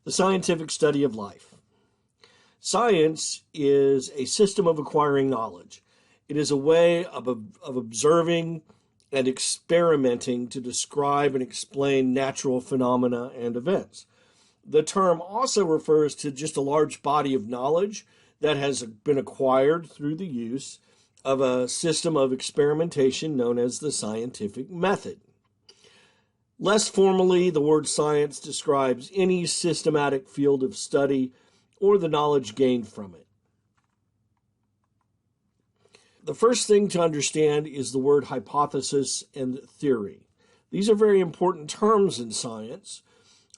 The scientific study of life. Science is a system of acquiring knowledge. It is a way of observing and experimenting to describe and explain natural phenomena and events. The term also refers to just a large body of knowledge that has been acquired through the use of a system of experimentation known as the scientific method. Less formally, the word science describes any systematic field of study or the knowledge gained from it. The first thing to understand is the word hypothesis and theory. These are very important terms in science.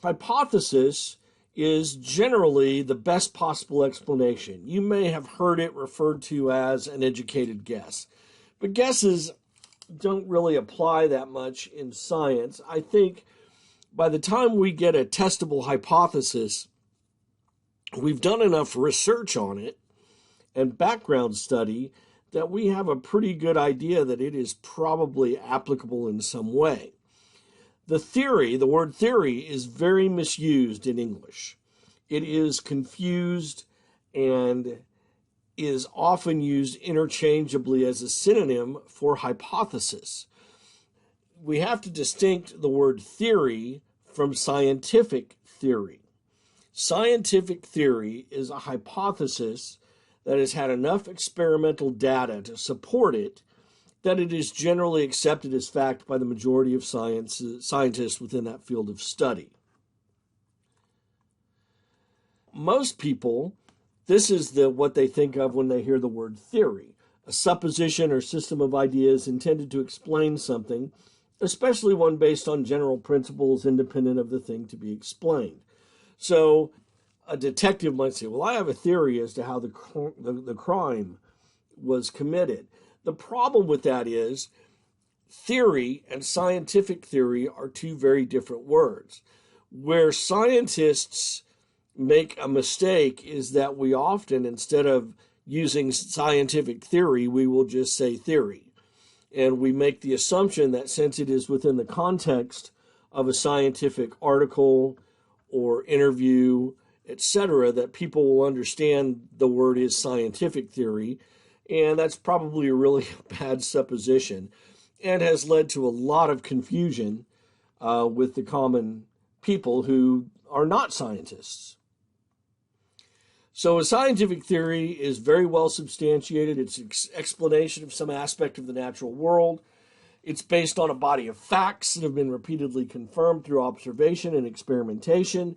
Hypothesis is generally the best possible explanation. You may have heard it referred to as an educated guess, but guesses don't really apply that much in science. I think by the time we get a testable hypothesis, we've done enough research on it and background study that we have a pretty good idea that it is probably applicable in some way. The word theory, is very misused in English. It is confused and is often used interchangeably as a synonym for hypothesis. We have to distinct the word theory from scientific theory. Scientific theory is a hypothesis that has had enough experimental data to support it that it is generally accepted as fact by the majority of scientists within that field of study. Most people, this is what they think of when they hear the word theory, a supposition or system of ideas intended to explain something, especially one based on general principles independent of the thing to be explained. So a detective might say, well, I have a theory as to how the crime was committed. The problem with that is theory and scientific theory are two very different words. Where scientists make a mistake is that we often, instead of using scientific theory, we will just say theory. And we make the assumption that since it is within the context of a scientific article or interview, etc., that people will understand the word is scientific theory. And that's probably a really bad supposition and has led to a lot of confusion with the common people who are not scientists. So a scientific theory is very well substantiated. It's an explanation of some aspect of the natural world. It's based on a body of facts that have been repeatedly confirmed through observation and experimentation.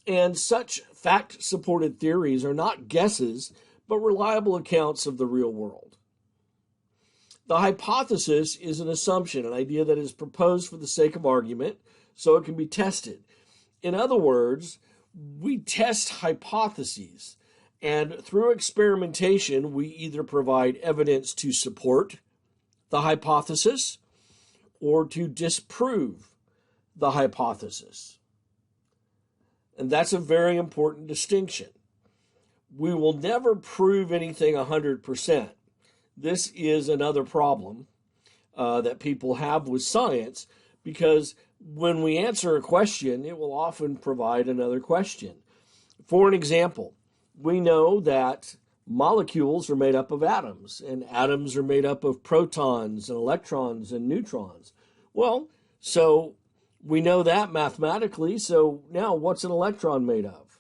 And such fact-supported theories are not guesses, but reliable accounts of the real world. The hypothesis is an assumption, an idea that is proposed for the sake of argument, so it can be tested. In other words, we test hypotheses, and through experimentation, we either provide evidence to support the hypothesis or to disprove the hypothesis. And that's a very important distinction. We will never prove anything 100%. This is another problem that people have with science, because when we answer a question, it will often provide another question. For an example, we know that molecules are made up of atoms, and atoms are made up of protons and electrons and neutrons. Well, so we know that mathematically, so now what's an electron made of?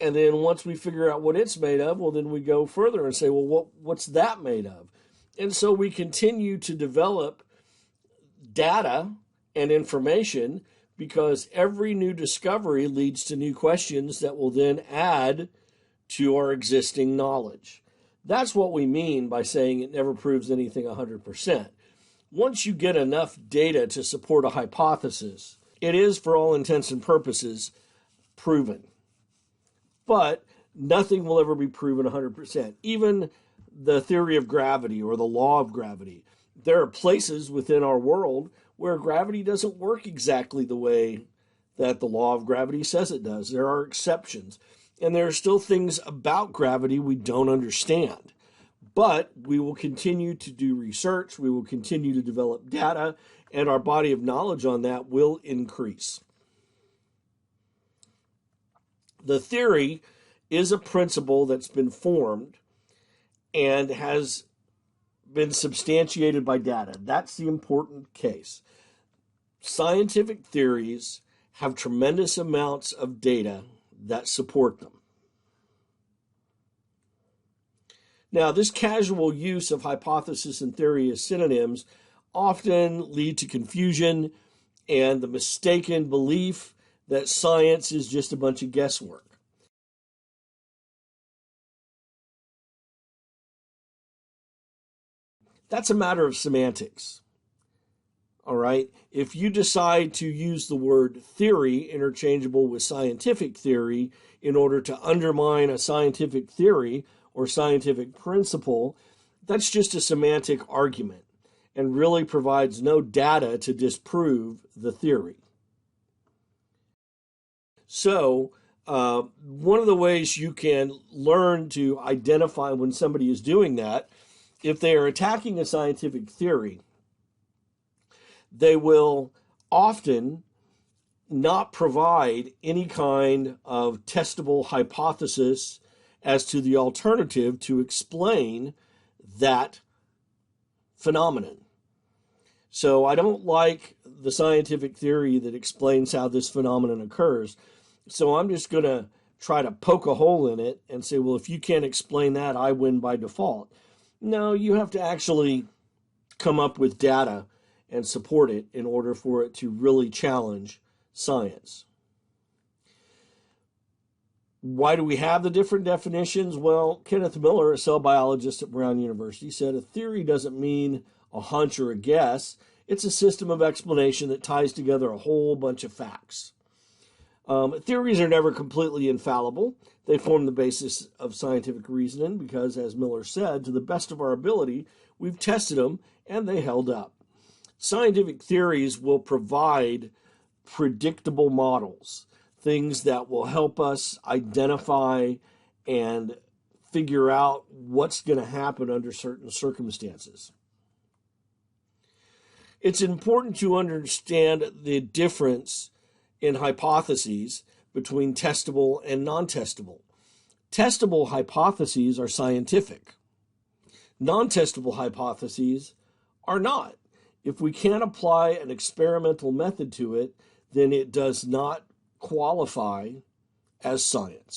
And then once we figure out what it's made of, well, then we go further and say, well, what's that made of? And so we continue to develop data and information, because every new discovery leads to new questions that will then add to our existing knowledge. That's what we mean by saying it never proves anything 100%. Once you get enough data to support a hypothesis, it is, for all intents and purposes, proven. But nothing will ever be proven 100%. Even the theory of gravity or the law of gravity. There are places within our world where gravity doesn't work exactly the way that the law of gravity says it does. There are exceptions. And there are still things about gravity we don't understand. But we will continue to do research, we will continue to develop data, and our body of knowledge on that will increase. The theory is a principle that's been formed and has been substantiated by data. That's the important case. Scientific theories have tremendous amounts of data that support them. Now, this casual use of hypothesis and theory as synonyms often lead to confusion and the mistaken belief that science is just a bunch of guesswork. That's a matter of semantics. All right. If you decide to use the word theory interchangeable with scientific theory in order to undermine a scientific theory or scientific principle, that's just a semantic argument and really provides no data to disprove the theory. So, one of the ways you can learn to identify when somebody is doing that, if they are attacking a scientific theory, they will often not provide any kind of testable hypothesis as to the alternative to explain that phenomenon. So I don't like the scientific theory that explains how this phenomenon occurs. So I'm just going to try to poke a hole in it and say, well, if you can't explain that, I win by default. No, you have to actually come up with data and support it in order for it to really challenge science. Why do we have the different definitions? Well, Kenneth Miller, a cell biologist at Brown University, said a theory doesn't mean a hunch or a guess. It's a system of explanation that ties together a whole bunch of facts. Theories are never completely infallible. They form the basis of scientific reasoning because, as Miller said, to the best of our ability, we've tested them and they held up. Scientific theories will provide predictable models, things that will help us identify and figure out what's going to happen under certain circumstances. It's important to understand the difference in hypotheses between testable and non-testable. Testable hypotheses are scientific. Non-testable hypotheses are not. If we can't apply an experimental method to it, then it does not qualify as science.